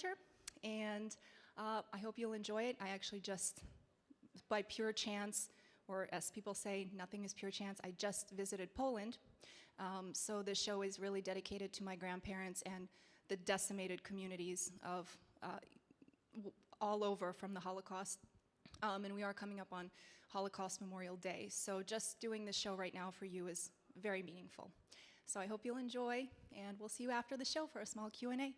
culture, and I hope you'll enjoy it. I actually just, by pure chance, or as people say, nothing is pure chance, I just visited Poland. So this show is really dedicated to my grandparents and the decimated communities of all over from the Holocaust. And we are coming up on Holocaust Memorial Day. So just doing this show right now for you is very meaningful. So I hope you'll enjoy, and we'll see you after the show for a small Q&A.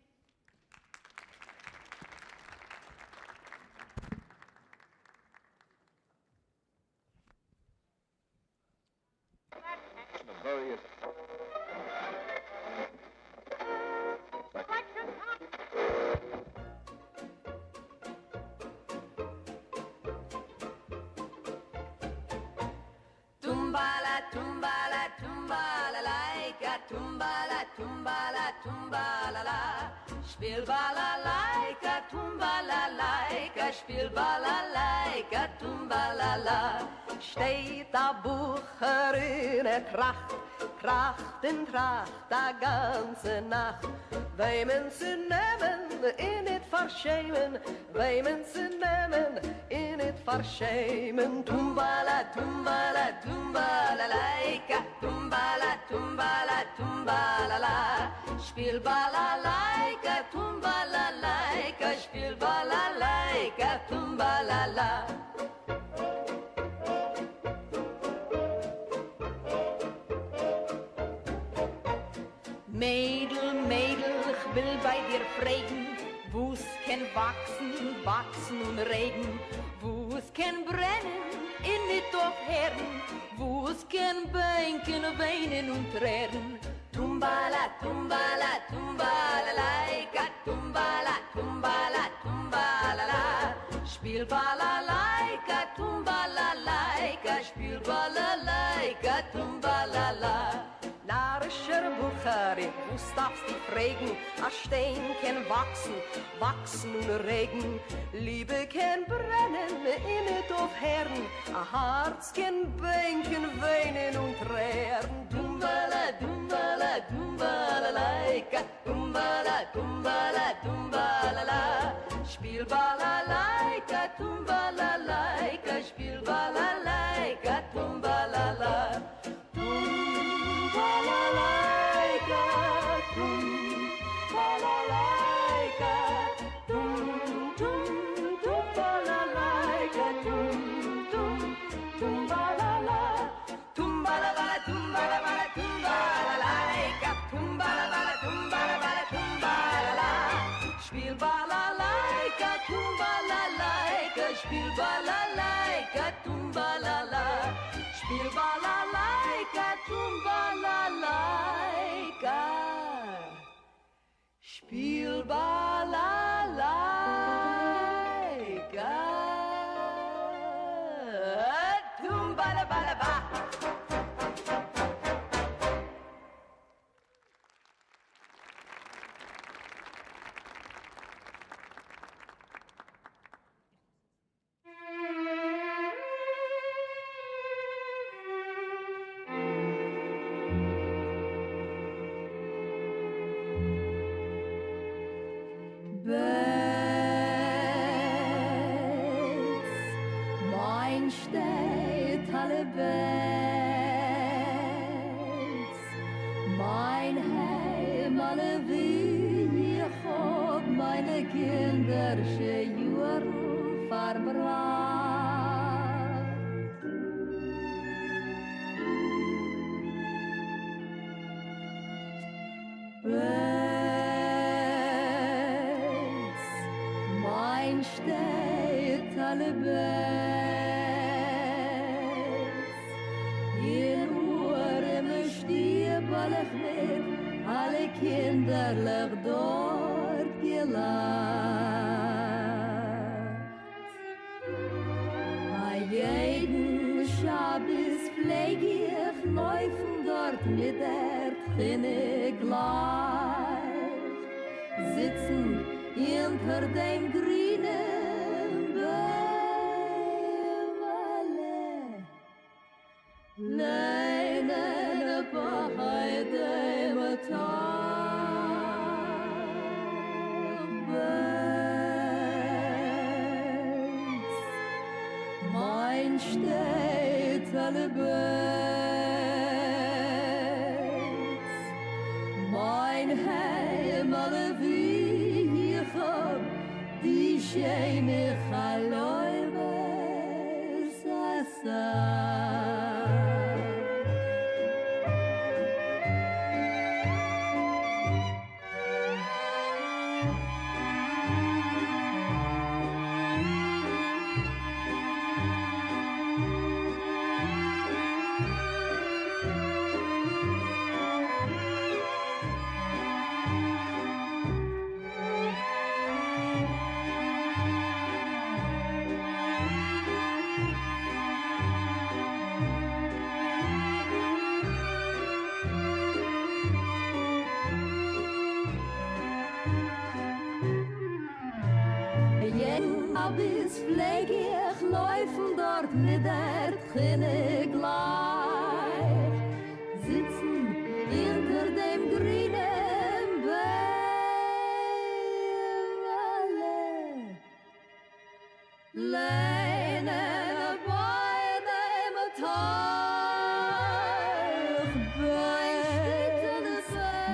Tumbala, tumbala, tumbala, laika, tumbala, tumbala, tumbala, la. Spiel balalaika, tumbala, spiel balalaika, tumbala. Steht a Bucher in Tracht, Tracht in Tracht, a ganze Nacht. Wehmen zu nehmen, in it verschämen, wehmen zu nehmen, in it verschämen. Tumbala, tumbala, tumbala, laika, tumbala, tumbala, tumbala, la. Spiel balalaika, tumbala, laika, spiel balalaika, tumbala, la. Mädel, Mädel, ich will bei dir fragen, wo's kann wachsen, wachsen und regen, wo's kann brennen, in nicht auf Herden, wo's kann bänken, weinen und tränen. Tumbala, tumbala, tumbala, laika, tumbala, tumbala, tumbala, la. Spiel balalaika, tumbala, laika, spiel balalaika, tumbala, la. Narischer Buchari, wo's darfst dich fragen? A Stein kann wachsen, wachsen und regen. Liebe kann brennen, in it auf Herren. A Herz kann bänken, weinen und tränen. Tumbala, tumbala, tumbala, laika, tumbala, tumbala, tumbala, la. Spiel balalaika, tumbala, laika, spiel balalaika, tumbala, la. Balalaika, tum, balalaika, tum, tum, tum, balalaika, tum, tum, tum, balala, tum, balabala, tum, balabala, tum, balalaika, tum, balabala, tum, balabala, tum, balala. Spiel balalaika, tum, balalaika, spiel balalaika, tum, balala. Spiel balalaika, tum, balalaika. Spiel balalaika. Tum, balabalaba. Beide. 'Cause steht alle Bett. Mein Heim, alle wie ich hab, die schöne Chaloibe, Sasa. Bis pfleg ich laufen dort mit der Trinne gleich, sitzen hinter dem grünen Baum, lehnen bei dem Tauchbein,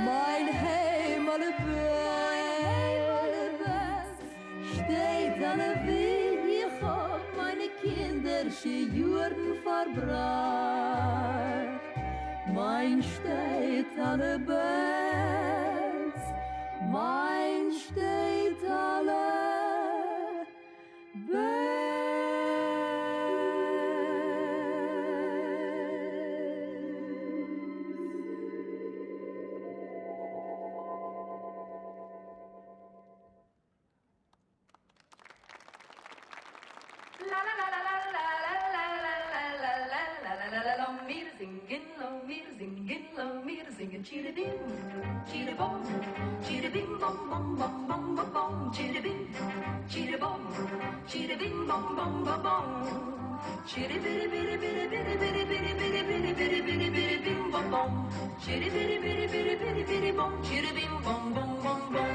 mein Heim alle steht alle wie ich hab meine kindersche Juren verbracht. Mein steht alle Bett, mein steht alle Wir singen, Chiribim, Chiribom, Chiribim, bom, bom, bom, bom, bom, bom, Chiribim, Chiribom, Chiribim, bom, bom, bom, bom, Chiribiri, biri, biri, biri, biri, biri, biri, biri, biri, biri, biri, bim, bom, bom, Chiribiri, biri, biri, biri, biri, bom, Chiribim, bom, bom, bom, bom.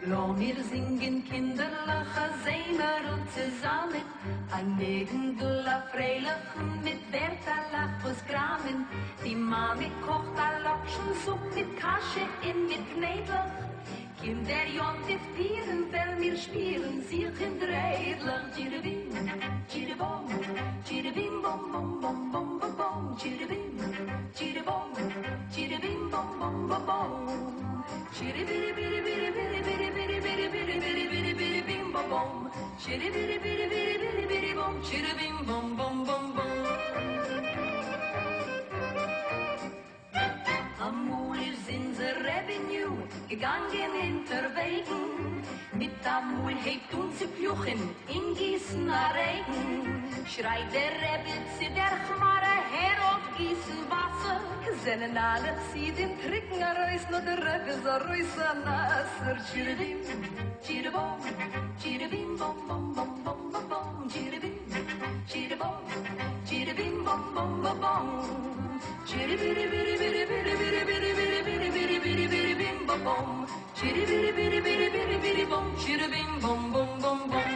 Lo mir singen kinderlache Seimer und zusammen an Negendula Freilachen mit Bertha Lachus Gramen. Die Mami kocht a Lokschensupp mit Kasche in mit Knädlach. Kinder jontiv pieren, weil wir spielen sich in Dreidlach. Chiribim, chiribom, chiribim, bom, bom, bom, bom, bom, bom, chiribim, chiribom, chiribim, bom, bom, bom, bom. Chiribiri, biri, biri, biri, biri, biri, biri, biri, biri, biri, biri, bim, bom, bom. Chiribiri, biri, biri, biri, biri, bom, chiribim, bom, bom, bom, bom. Amul sind sie Revenue gegangen hinterwegen. Mit Amul hebt uns sie Fluchen in Gießen a Regen. Schreit der Rebbe zu der Chmare her auf Gießen Wasser. Seinen alle sie den Tricken a Reus, nur der Rebbe so Reus a Nasser. Chiribim, chiribom, chiribim, bom, bom, bom, bom, bom, bom, chiribim, chiribom, chiribim, bom, bom, bom, bom. Chiribiri, biri, biri, biri, biri, biri, biri, biri, biri, biri, biri, bim, bom, bom. Chiribiri, biri, biri, biri, biri, bom, chiribim, bom, bom, bom, bom.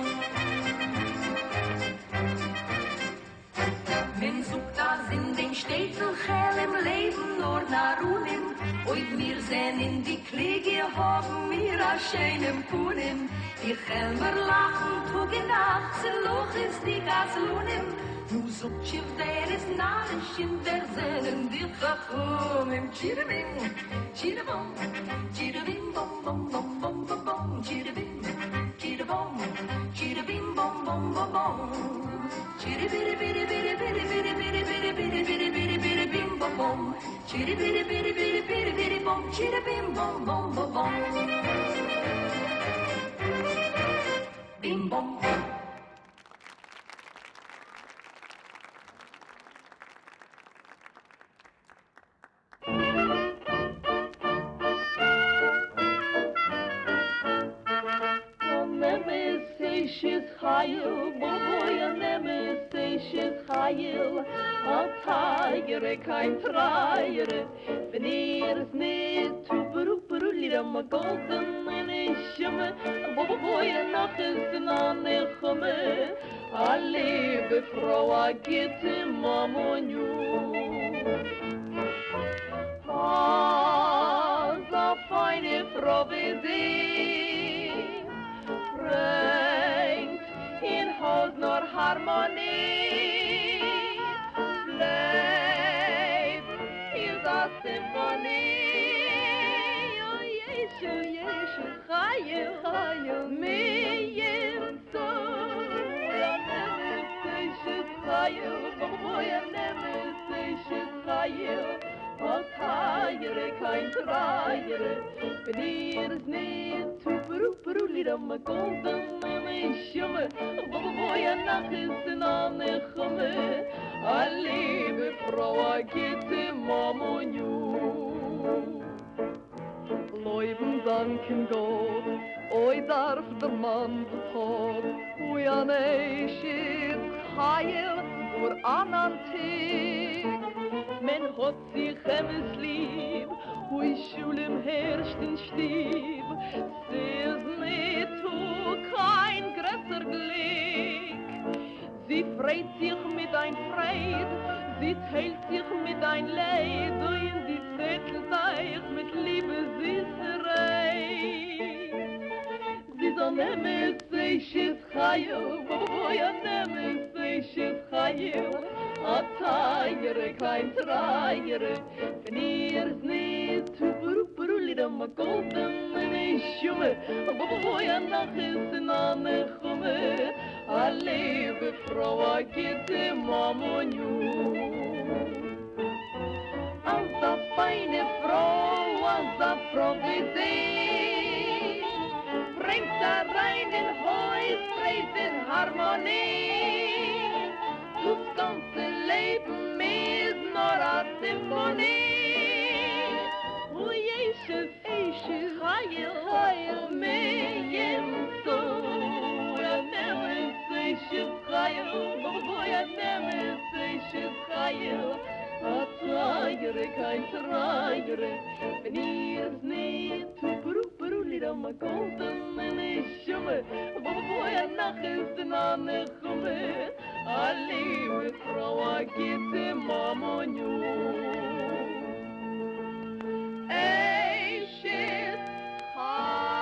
Men sucht das in den Städten hell im Leben nur nach Runen. Und wir sehen in die Kriege, haben wir a schönem Punem. Die Helmer lachen, Tug in Nacht, Loch ist die Gaslunem. Du sucht schiff, der ist narrisch in der Seelen, die Chachum im Chiribim, Chiribom, Chiribim, bom, bom, bom, bom, bom, bom, Chiribim, Chiribom, Chiribim, bom, bom, bom, bom. Chiribiri, biri, biri, biri, biri, biri, biri, biri, biri, biri, biri, bim, bom, bom. Chiribiri, biri, biri, biri, biri, bom, chiribim, bom, bom, bom, bom. Bim, bom. Nemesis Hayil, boy, a Nemesis Hayil, a tiger, kein Treier, wenn ist nicht zu beruflich, am golden, neshama, boy noch is an nechame. A liebe Frau, a gitte Mamonju. A feine Frau wie sie bringt in Haus nur Harmonie. Bleib ist a Symphonie. Oh, Jeschu, Chayil, mir so. Ja, nemes Chayil, boy, nemes Chayil. Al tayere, kein trayere, wenn ihr es nicht zu beru, lida ma golden me shumme, boy, a nach ist in an chumme, a liebe Frau, a gitte Mamonju. Leuben danken Gott, oi darf der Mann betot, ui an eishit chayel, gur an antik. Men hat sich emes lieb, ui schulem herrscht in Stieb. Sie ist mit kein größer Glück. Sie freut sich mit ein Freud, sie teilt sich mit ein Leid, und sie zettelt sich mit Liebe Süßerei. Sie soll nehmen sich es Chayil, boy, nehmen sich es Chayil. A tayere, kein trayere, wenn ihr es nicht zu beru, lida ma golden me shumme, boy, a nach ist in an chumme, a liebe Frau, a gitte Mamonju. Als a feine Frau wie sie, bringt a rein in Häus, bringt in Harmonie. Das ganze Leben ist nur a Symphonie. Oh, Jesches, Chayil, me so. A nemes Jesches Chayil, boy, a nemes Jesches Chayil. A trayere, kein trayere, wenn ihr es nicht zu beru, lida ma golden me shumme, boy, a nach ist in an chumme. A liebe Frau, a gitte Mamonju. Eishit Chayil.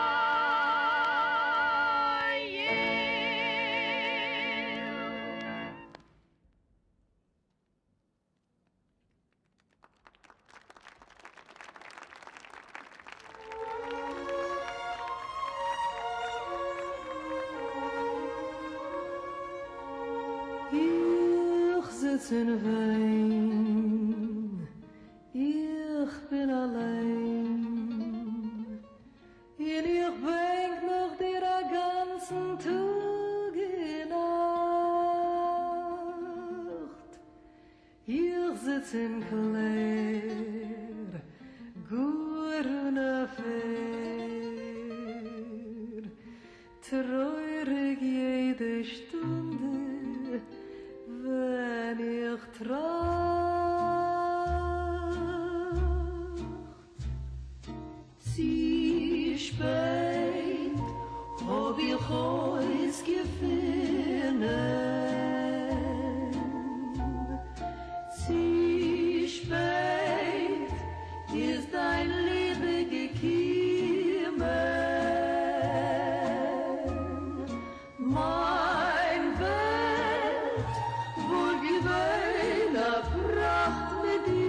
Sitz in Wein, ich bin allein, und ich denk noch dir a ganzen Tag in Nacht. Ich sitz in Clair, gut und fair, treurig jede Stunde, wenn ich tracht. Sie spät, hab ich heus gefunden. Sie spät, ist dein Liebe gekommen. Mein Welt, wohl gewöhnt, Pracht mit dir.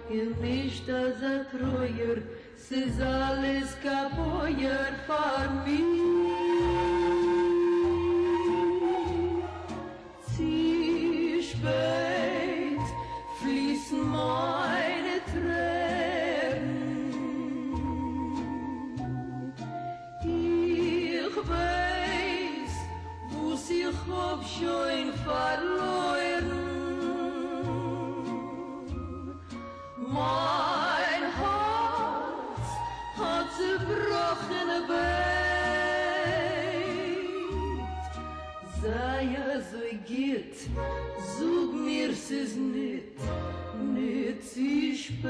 Und nicht als ein Treuer, es ist alles kaputt von mir. Sie spät, fließen meine Tränen. Ich weiß, wo sich hab schon verloren. Mein Herz hat zerbrochene Bein. Sei so geht, sag mir es ist nicht zu spät.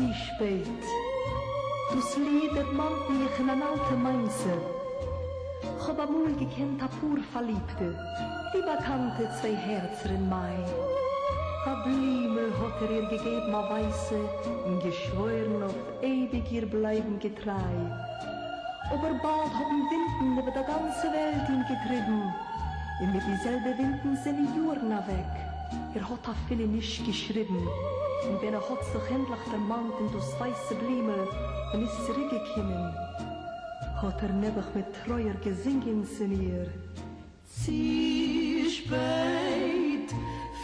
sie spät. Das Lied ermahnt mich in eine alte Mainze. Ich hab amul gekannt a pur Verliebte, die bekannte zwei Herzer in Mai. A Blime hat ihr gegeben, a Weiße, und geschworen auf ewig ihr bleiben getreu. Aber bald haben Winden über die ganze Welt ihn getrieben, und mit dieselbe Winden sind die Juren weg. Hat a viele nicht geschrieben, und wenn hat sich endlich vermannt in das weiße Blime und ist zurückgekommen, hat nebach mit treuer gesingen in ihr. Zieh spät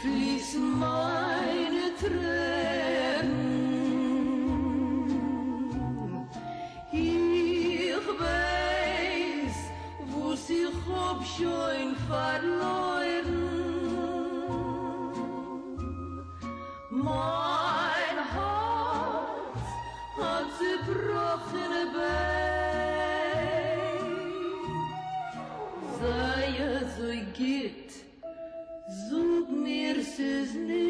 fließen meine Tränen, ich weiß, wo sich hab schon verloren. Mein Herz hat zerbrochene Bein. Sei es so geht, such mir es nicht.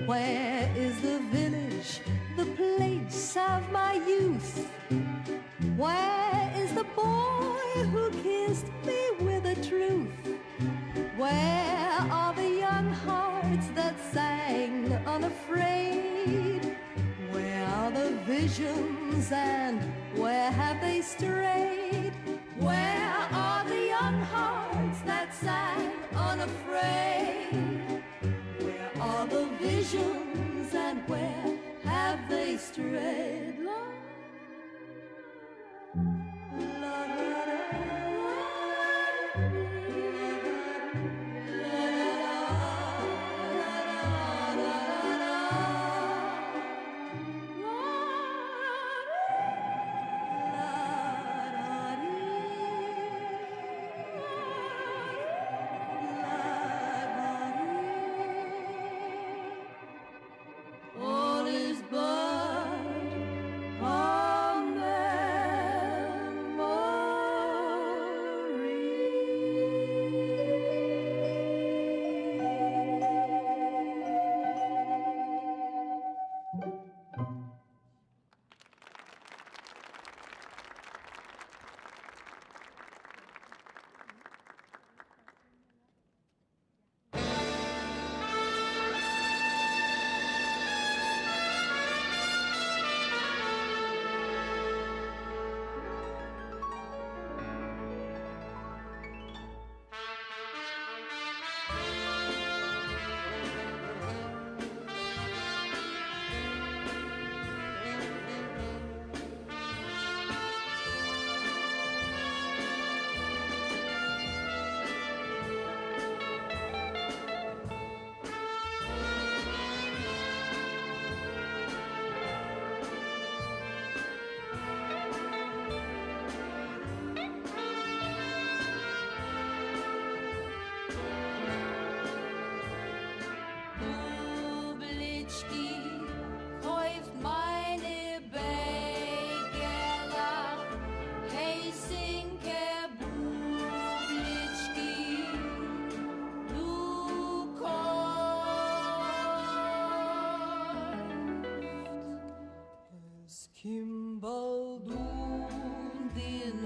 Where is the village, the place of my youth? Where is the boy who kissed me with the truth? Where are the young hearts that sang unafraid? Where are the visions and where have they strayed? Where are the young hearts that sang unafraid? Where are the visions and where have they strayed?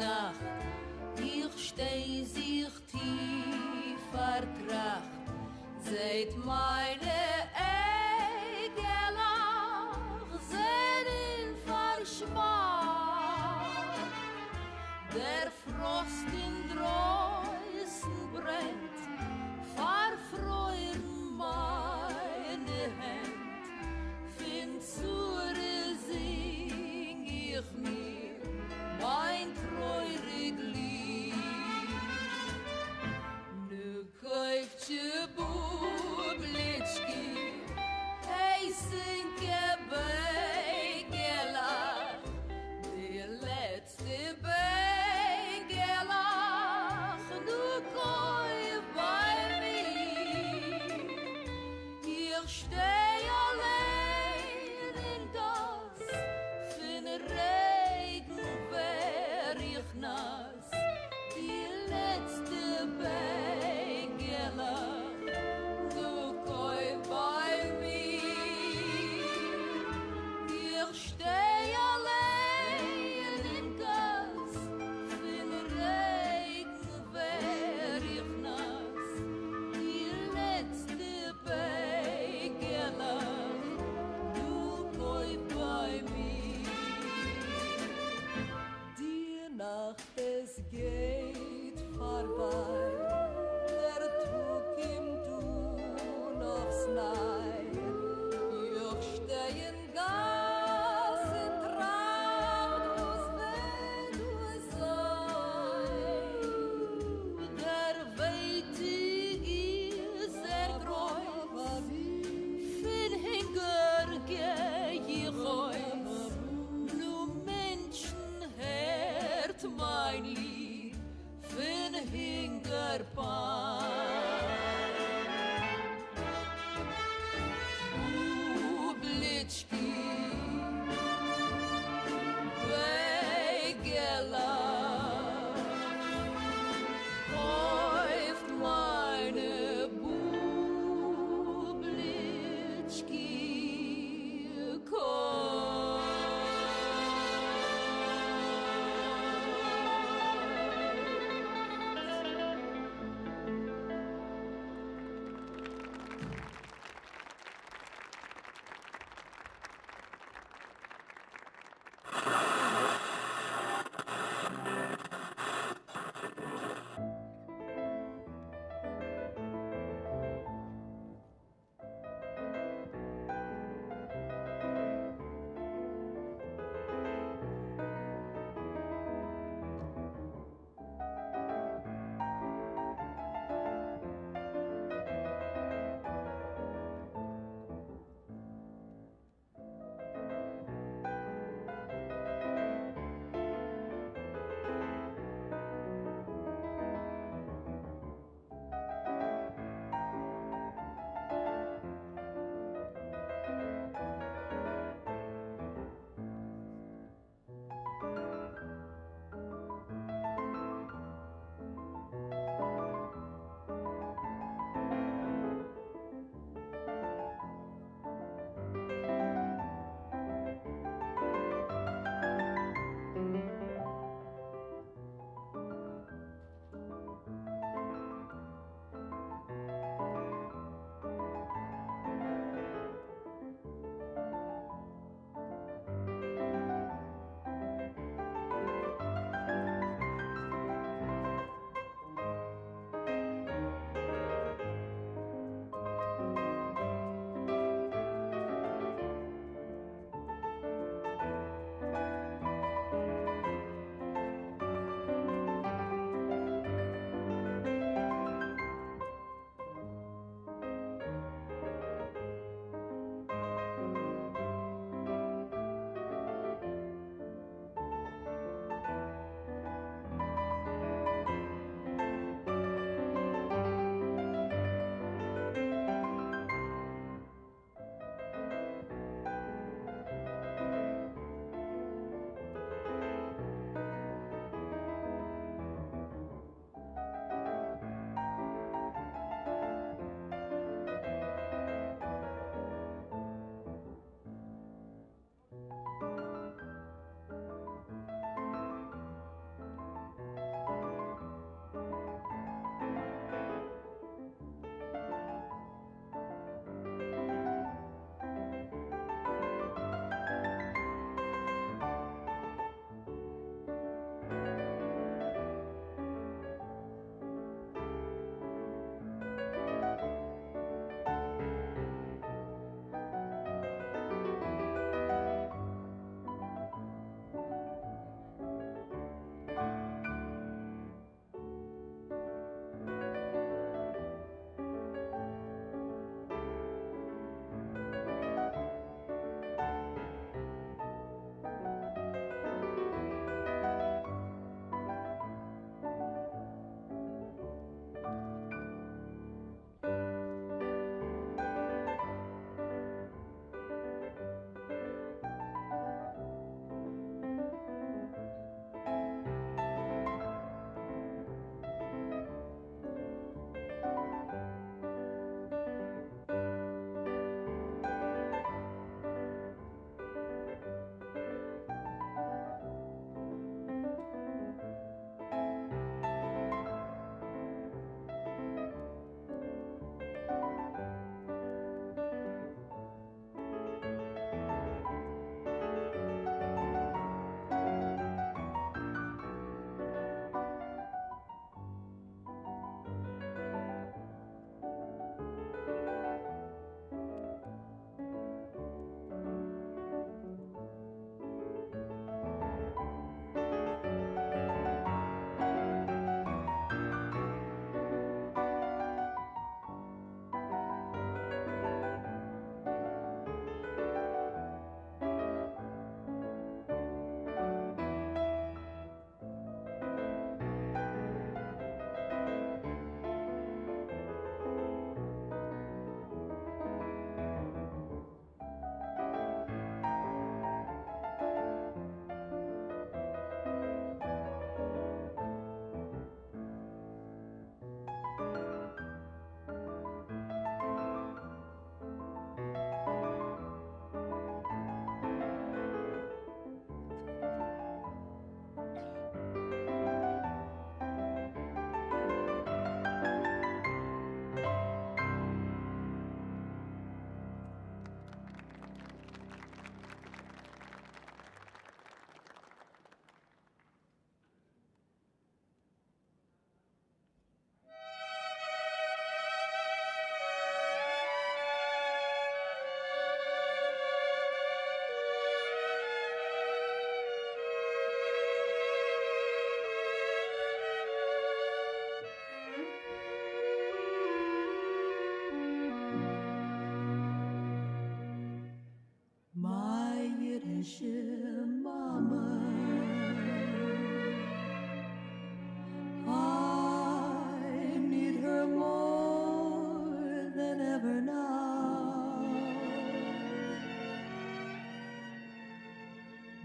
Nacht, ich steh sich tief vertracht, seht meine Egelach, seht in Verschmack, der Frost in Dreußen brennt, verfreuen meine Hand, fin Zure sing ich mir mein treurig Lied. Nu kauft je Bublitschki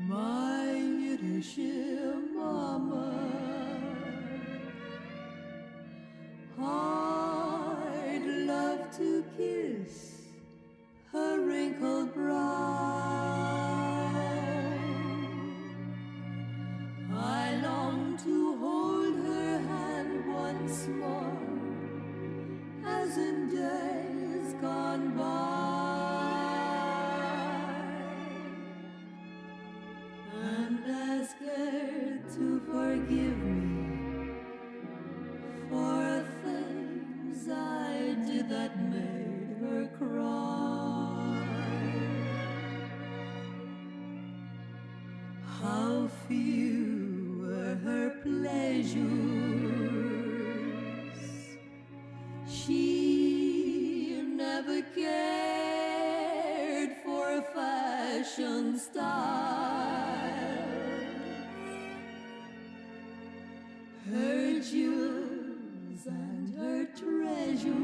my Yiddish mama. I'd love to kiss her wrinkled brow. I long to hold her hand once more, as in days gone by, and ask her to forgive me for things I did that made her cry. How few were her pleasures. She never cared for fashion style. Her jewels and her treasures,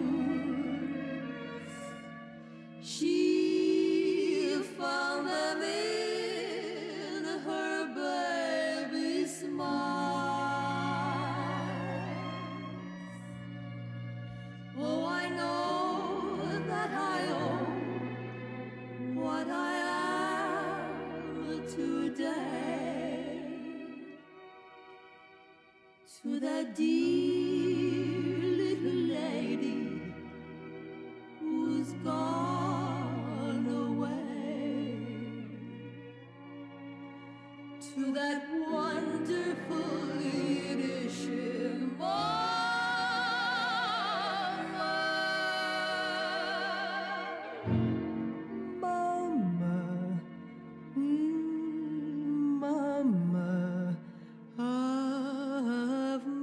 she found them in her baby smiles. Oh, I know that I owe what I am today to that dear little lady who's gone away, to that wonderful Yiddish mama. Mama, mama of mine.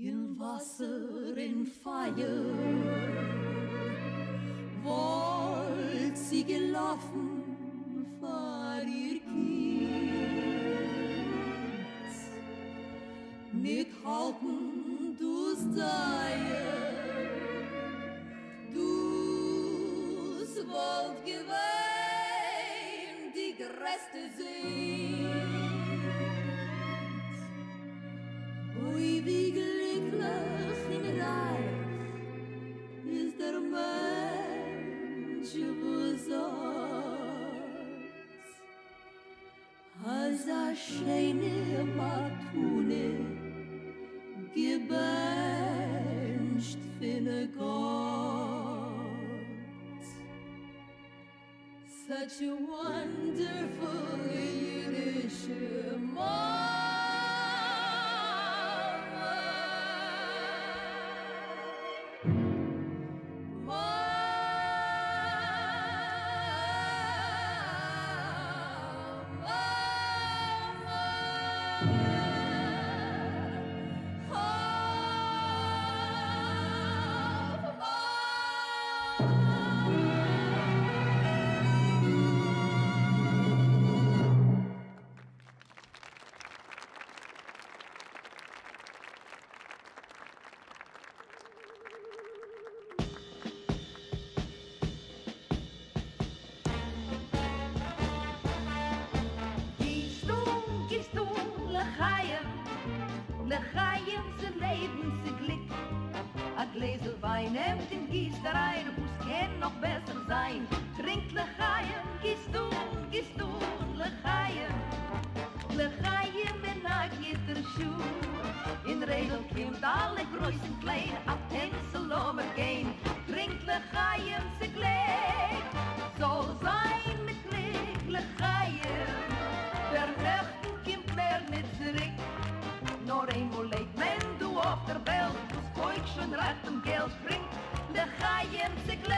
In Wasser, in Feuer, wollt sie gelaufen vor ihr Kind. Nicht halten du's Deier, du's wollt gewähnt die größte Sinn. Ui, wie glücklich und reich ist der Mensch, wo sagt, als a schöne Matune gebencht finne Gott. Such a wonderful Yiddish mama. L'chaim, ze leben, ze glick. A Gläsel Wein nimmt in Gießt rein, wo's kann noch besser sein. Trink l'chaim, gießt du, l'chaim. L'chaim in a Gitterschuh. In Redel kommt alle größten Klein, ab Tänzel gehen. Trink l'chaim, ze glick. Soll sein mit Glück, l'chaim. Der Nächten kommt mehr nicht zurück. Nur einmal lebt man du auf der Welt, das Volk schon recht Geld bringt, l'chaim ze glick.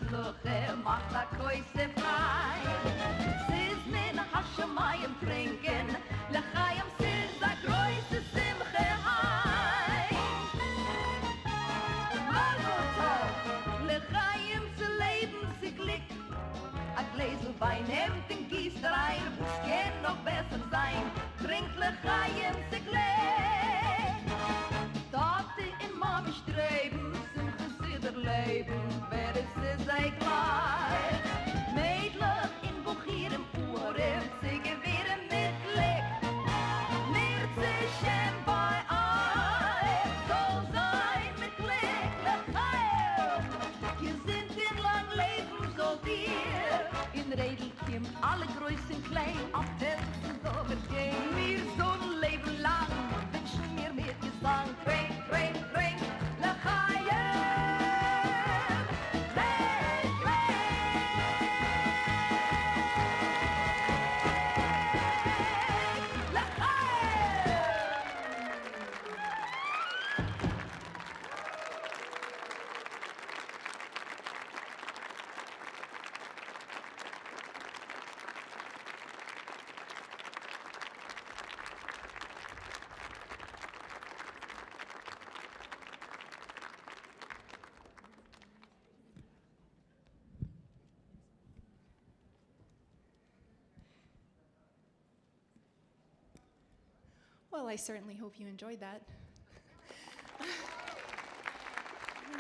Sluche macht a Koise frei. Siz min Hashemayim trinken, L'chaim siz a groise Simche hai. Malotov, L'chaim zu leben sie Glück. A Gläsel Wein hemmt den Gießt rein, wo's kann noch besser sein. Trinkt L'chaim sie Glück. Tate in Mami streben, Simche sie der Leben, wer ist sie sei gleich. Mädlich in Buchir im Urem, sie gewähren mit Glück. Mir zwischen bei euch, soll sein mit Glück, L'chaim. Ihr sind in lang Leben, so dir. In Redel kim alle größen klein, auf Tänzen overgehen. Wir so ein Leben lang, wünschen mir mehr Gesang. Trink, trink, trink, L'chaim. Trink, trink, L'chaim. Well, I certainly hope you enjoyed that.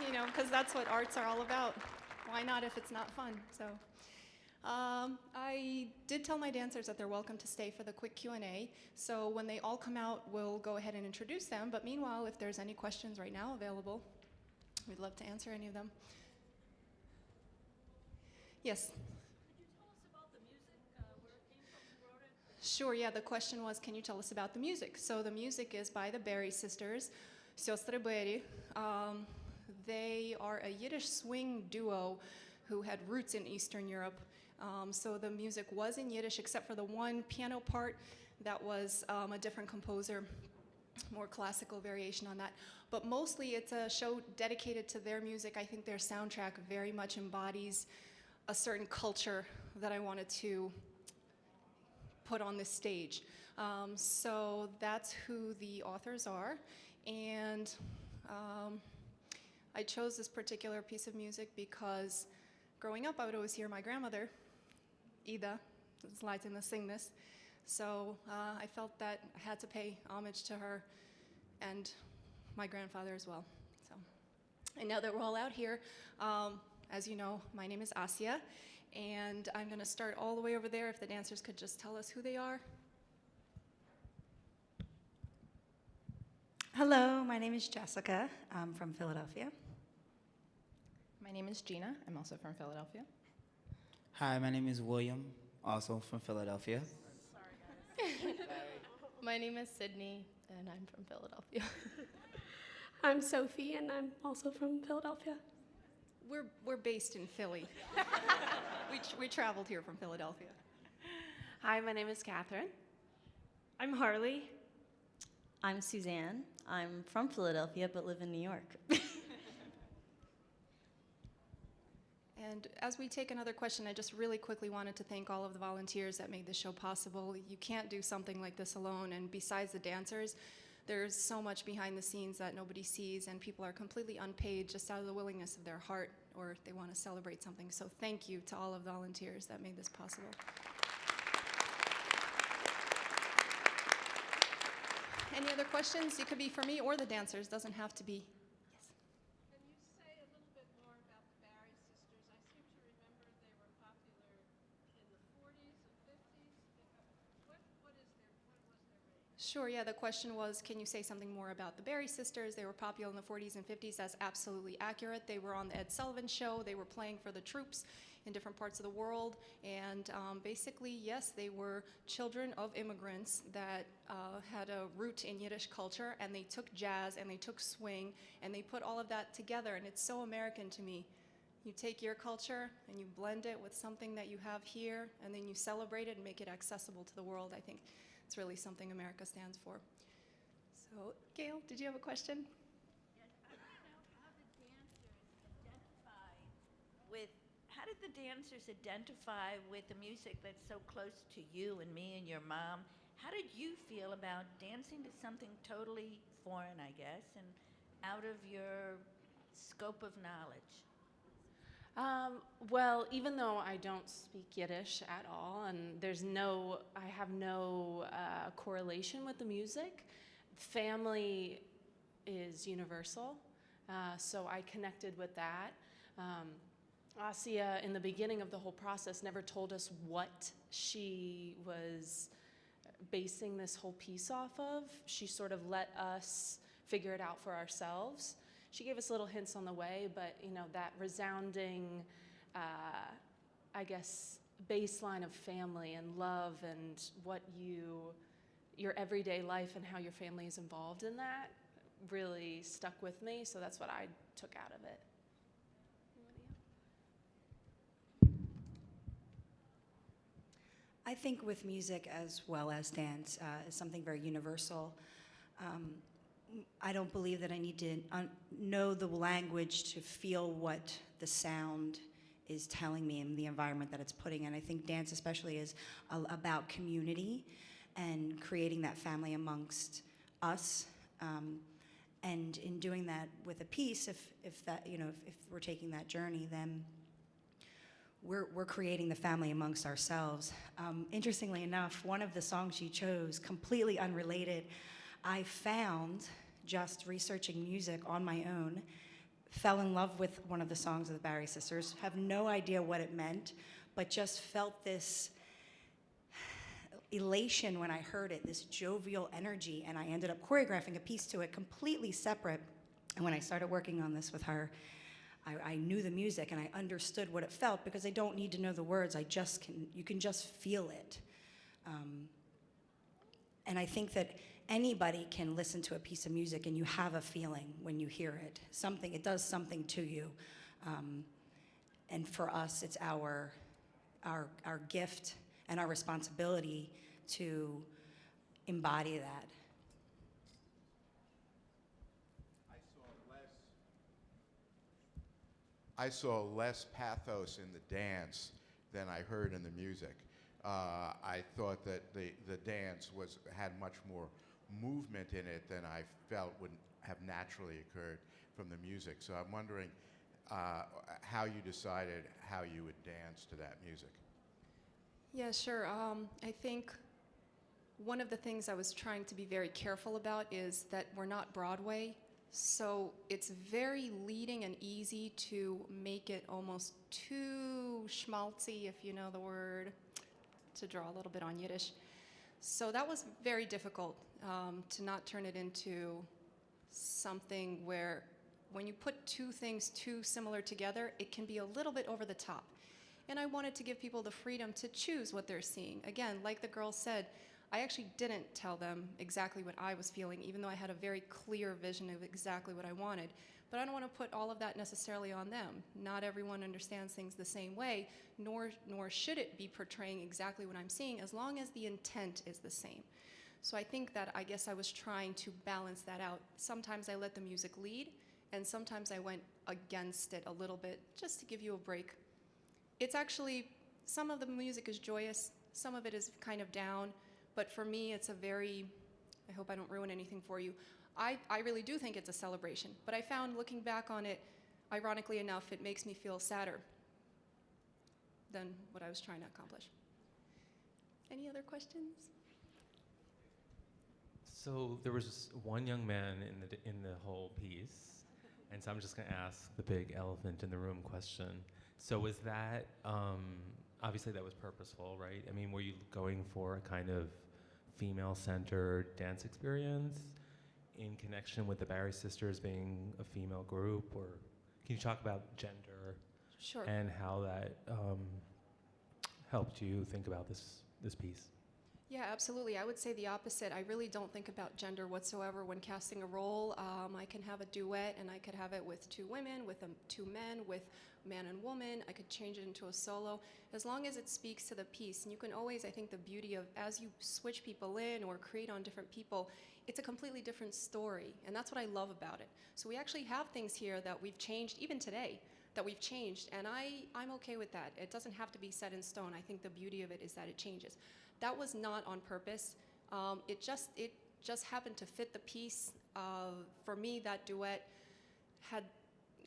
You know, because that's what arts are all about. Why not if it's not fun? So, I did tell my dancers that they're welcome to stay for the quick Q&A. So when they all come out, we'll go ahead and introduce them. But meanwhile, if there's any questions right now available, we'd love to answer any of them. Yes? Sure, yeah, the question was, can you tell us about the music? So the music is by the Berry sisters, Siostre Berry. They are a Yiddish swing duo who had roots in Eastern Europe. So the music was in Yiddish, except for the one piano part that was a different composer, more classical variation on that. But mostly it's a show dedicated to their music. I think their soundtrack very much embodies a certain culture that I wanted to put on this stage. So that's who the authors are. And I chose this particular piece of music because growing up, I would always hear my grandmother, Ida Zlatina, sing this. So I felt that I had to pay homage to her and my grandfather as well. So, and now that we're all out here, as you know, my name is Asya. And I'm going to start all the way over there. If the dancers could just tell us who they are. Hello, my name is Jessica. I'm from Philadelphia. My name is Gina. I'm also from Philadelphia. Hi, my name is William, also from Philadelphia. My name is Sydney, and I'm from Philadelphia. I'm Sophie, and I'm also from Philadelphia. We're based in Philly. We traveled here from Philadelphia. Hi, my name is Catherine. I'm Harley. I'm Suzanne. I'm from Philadelphia but live in New York. And as we take another question, I just really quickly wanted to thank all of the volunteers that made this show possible. You can't do something like this alone, and besides the dancers, there's so much behind the scenes that nobody sees, and people are completely unpaid just out of the willingness of their heart, or they want to celebrate something. So thank you to all of the volunteers that made this possible. Any other questions? It could be for me or the dancers. Doesn't have to be. Yes. Can you say a little bit more about the Barry sisters? I seem to remember they were popular in the 40s and 50s. What was their range? Sure, yeah, the question was, can you say something more about the Berry sisters? They were popular in the 40s and 50s. That's absolutely accurate. They were on the Ed Sullivan Show. They were playing for the troops in different parts of the world. And basically, yes, they were children of immigrants that had a root in Yiddish culture, and they took jazz and they took swing, and they put all of that together, and it's so American to me. You take your culture and you blend it with something that you have here, and then you celebrate it and make it accessible to the world. I think it's really something America stands for. So, Gail, did you have a question? Yes, I want to know how the dancers identify with the dancers identify with the music that's so close to you and me and your mom. How did you feel about dancing to something totally foreign, I guess, and out of your scope of knowledge? Well, even though I don't speak Yiddish at all, and I have no correlation with the music, family is universal, so I connected with that. Asya, in the beginning of the whole process, never told us what she was basing this whole piece off of. She sort of let us figure it out for ourselves. She gave us little hints on the way, but that resounding, I guess, baseline of family and love and what your everyday life and how your family is involved in that really stuck with me, so that's what I took out of it. I think with music as well as dance is something very universal. I don't believe that I need to know the language to feel what the sound is telling me and the environment that it's putting in. I think dance especially is about community and creating that family amongst us. And in doing that with a piece, if we're taking that journey, then we're creating the family amongst ourselves. Interestingly enough, one of the songs you chose, completely unrelated, I found just researching music on my own, fell in love with one of the songs of the Barry Sisters, have no idea what it meant, but just felt this elation when I heard it, this jovial energy, and I ended up choreographing a piece to it completely separate. And when I started working on this with her, I knew the music and I understood what it felt, because I don't need to know the words. You can just feel it. And I think that anybody can listen to a piece of music and you have a feeling when you hear it. It does something to you. And for us, it's our gift and our responsibility to embody that. I saw less pathos in the dance than I heard in the music. I thought that the dance had much more movement in it than I felt would have naturally occurred from the music. So I'm wondering how you decided how you would dance to that music. Yeah, sure. I think one of the things I was trying to be very careful about is that we're not Broadway. So it's very leading and easy to make it almost too schmaltzy, if you know the word, to draw a little bit on Yiddish. So that was very difficult, to not turn it into something where when you put two things too similar together, it can be a little bit over the top. And I wanted to give people the freedom to choose what they're seeing. Again, like the girl said, I actually didn't tell them exactly what I was feeling, even though I had a very clear vision of exactly what I wanted. But I don't want to put all of that necessarily on them. Not everyone understands things the same way, nor should it be portraying exactly what I'm seeing, as long as the intent is the same. So I think that I guess I was trying to balance that out. Sometimes I let the music lead, and sometimes I went against it a little bit, just to give you a break. It's actually, some of the music is joyous, some of it is kind of down, but for me, it's a very, I hope I don't ruin anything for you, I really do think it's a celebration. But I found, looking back on it, ironically enough, it makes me feel sadder than what I was trying to accomplish. Any other questions? So there was one young man in the whole piece, and so I'm just going to ask the big elephant in the room question. So was that, obviously that was purposeful, right? I mean, were you going for a kind of female-centered dance experience in connection with the Barry Sisters being a female group? Or can you talk about gender? Sure. And how that helped you think about this piece? Yeah, absolutely. I would say the opposite. I really don't think about gender whatsoever when casting a role. I can have a duet, and I could have it with two women, with two men, with man and woman. I could change it into a solo, as long as it speaks to the piece. And you can always, I think the beauty of, as you switch people in or create on different people, it's a completely different story. And that's what I love about it. So we actually have things here that we've changed even today. that we've changed, and I'm okay with that. It doesn't have to be set in stone. I think the beauty of it is that it changes. That was not on purpose. It just happened to fit the piece. For me, that duet had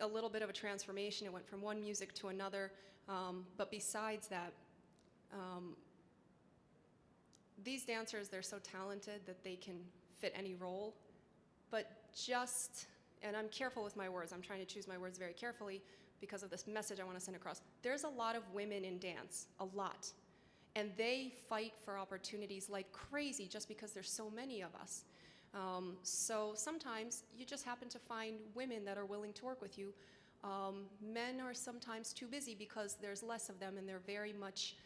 a little bit of a transformation. It went from one music to another. But besides that, these dancers, they're so talented that they can fit any role. But and I'm careful with my words. I'm trying to choose my words very carefully because of this message I want to send across. There's a lot of women in dance, a lot. And they fight for opportunities like crazy just because there's so many of us. So sometimes you just happen to find women that are willing to work with you. Men are sometimes too busy because there's less of them and they're very much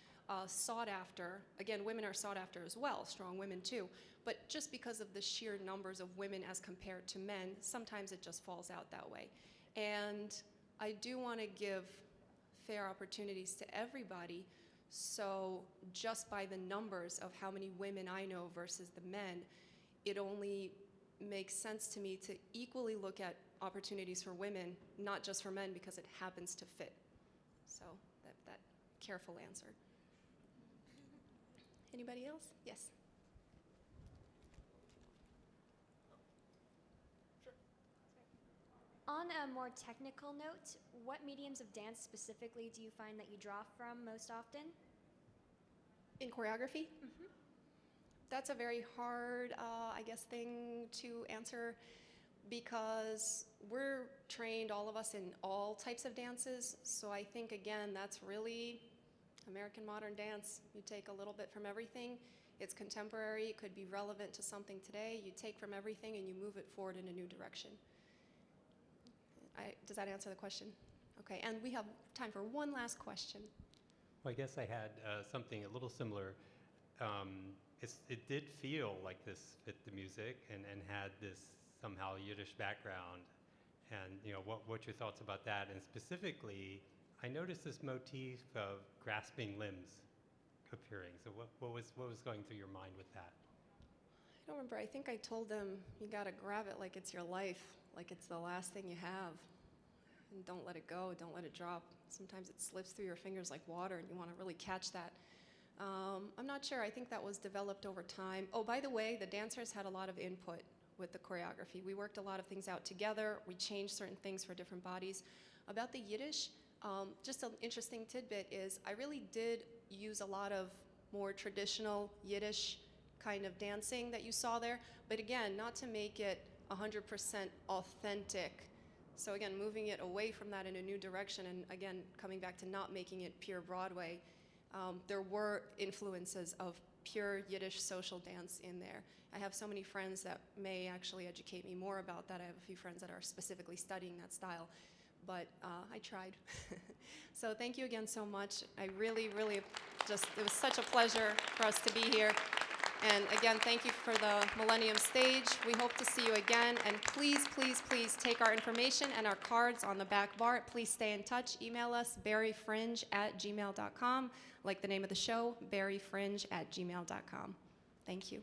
sought after. Again, women are sought after as well, strong women too. But just because of the sheer numbers of women as compared to men, sometimes it just falls out that way. And I do want to give fair opportunities to everybody. So just by the numbers of how many women I know versus the men, it only makes sense to me to equally look at opportunities for women, not just for men, because it happens to fit. So that careful answer. Anybody else? Yes. On a more technical note, what mediums of dance specifically do you find that you draw from most often? In choreography? That's a very hard, I guess, thing to answer because we're trained, all of us, in all types of dances. So I think, again, that's really American modern dance. You take a little bit from everything. It's contemporary. It could be relevant to something today. You take from everything and you move it forward in a new direction. Does that answer the question? Okay, and we have time for one last question. Well, I guess I had something a little similar. It did feel like this fit the music and had this somehow Yiddish background. And what's your thoughts about that? And specifically, I noticed this motif of grasping limbs appearing. So what was going through your mind with that? I don't remember. I think I told them you got to grab it like it's your life, like it's the last thing you have. And don't let it go, don't let it drop. Sometimes it slips through your fingers like water and you want to really catch that. I'm not sure. I think that was developed over time. Oh, by the way, the dancers had a lot of input with the choreography. We worked a lot of things out together. We changed certain things for different bodies. About the Yiddish, just an interesting tidbit is I really did use a lot of more traditional Yiddish kind of dancing that you saw there, but again, not to make it 100% authentic. So again, moving it away from that in a new direction, and again, coming back to not making it pure Broadway, there were influences of pure Yiddish social dance in there. I have so many friends that may actually educate me more about that. I have a few friends that are specifically studying that style, but I tried. So thank you again so much. I really, really it was such a pleasure for us to be here. And again, thank you for the Millennium stage. We hope to see you again. And please, please, please take our information and our cards on the back bar. Please stay in touch. Email us, berryfringe@gmail.com. Like the name of the show, berryfringe@gmail.com. Thank you.